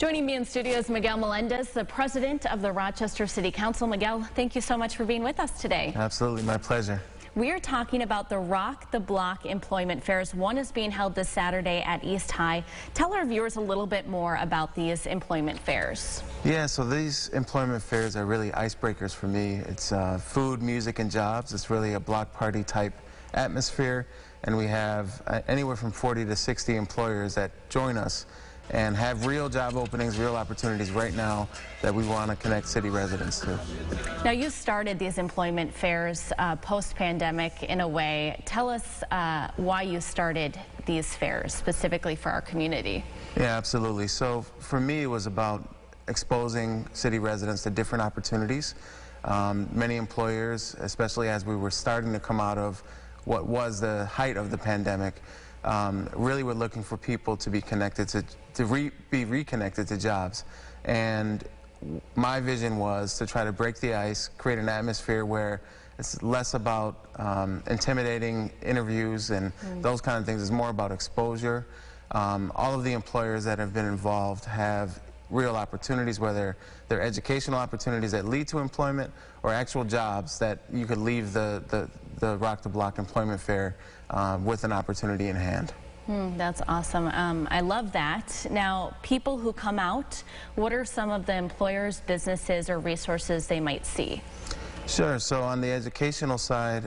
Joining me in studio is Miguel Melendez, the president of the Rochester City Council. Miguel, thank you so much for being with us today. Absolutely, my pleasure. We are talking about the ROC the Block employment fairs. One is being held this Saturday at East High. Tell our viewers a little bit more about these employment fairs. Yeah, so these employment fairs are really icebreakers for me. It's food, music, and jobs. It's really a block party type atmosphere, and we have anywhere from 40 to 60 employers that join us and have real job openings, real opportunities right now that we want to connect city residents to. Now, you started these employment fairs post-pandemic in a way. Tell us why you started these fairs specifically for our community. Yeah, absolutely. So for me, it was about exposing city residents to different opportunities. Many employers, especially as we were starting to come out of what was the height of the pandemic, really we're looking for people to be connected be reconnected to jobs. And my vision was to try to break the ice, create an atmosphere where it's less about intimidating interviews and those kind of things. It's more about exposure. All of the employers that have been involved have real opportunities, whether they're educational opportunities that lead to employment or actual jobs that you could leave the ROC the Block employment fair with an opportunity in hand. That's awesome. I love that. Now, people who come out, what are some of the employers, businesses, or resources they might see? Sure. So on the educational side,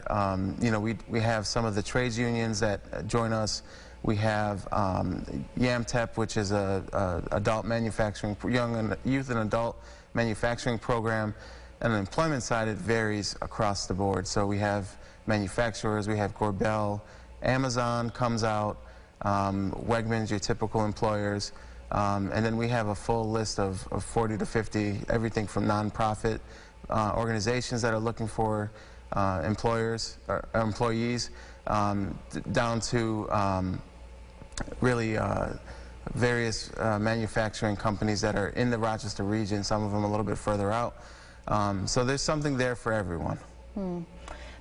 you know, we have some of the trades unions that join us. We have YAMTEP, which is a adult manufacturing, youth and adult manufacturing program. And on the employment side, it varies across the board. So we have manufacturers, we have Gorbel, Amazon comes out, Wegmans, your typical employers, and then we have a full list of 40 to 50, everything from nonprofit organizations that are looking for employees, down to really various manufacturing companies that are in the Rochester region, some of them a little bit further out. So there's something there for everyone.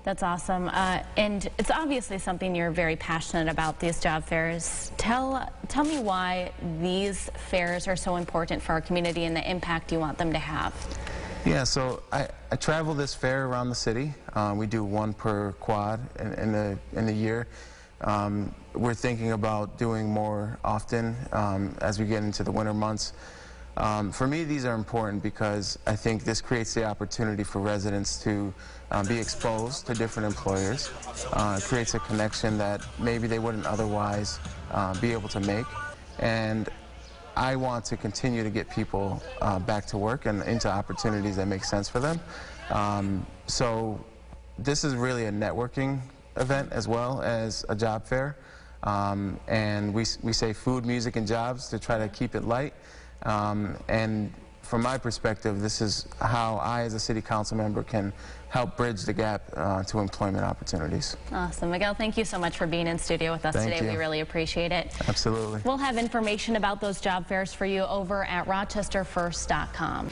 That's awesome. And it's obviously something you're very passionate about, these job fairs. Tell me why these fairs are so important for our community and the impact you want them to have. Yeah, so I travel this fair around the city. We do one per quad in the year. We're thinking about doing more often as we get into the winter months. For me, these are important because I think this creates the opportunity for residents to be exposed to different employers. It creates a connection that maybe they wouldn't otherwise be able to make. And I want to continue to get people back to work and into opportunities that make sense for them. So this is really a networking event as well as a job fair. And we say food, music, and jobs to try to keep it light. And from my perspective, this is how I, as a city council member, can help bridge the gap to employment opportunities. Awesome. Miguel, thank you so much for being in studio with us today. We really appreciate it. Absolutely. We'll have information about those job fairs for you over at rochesterfirst.com.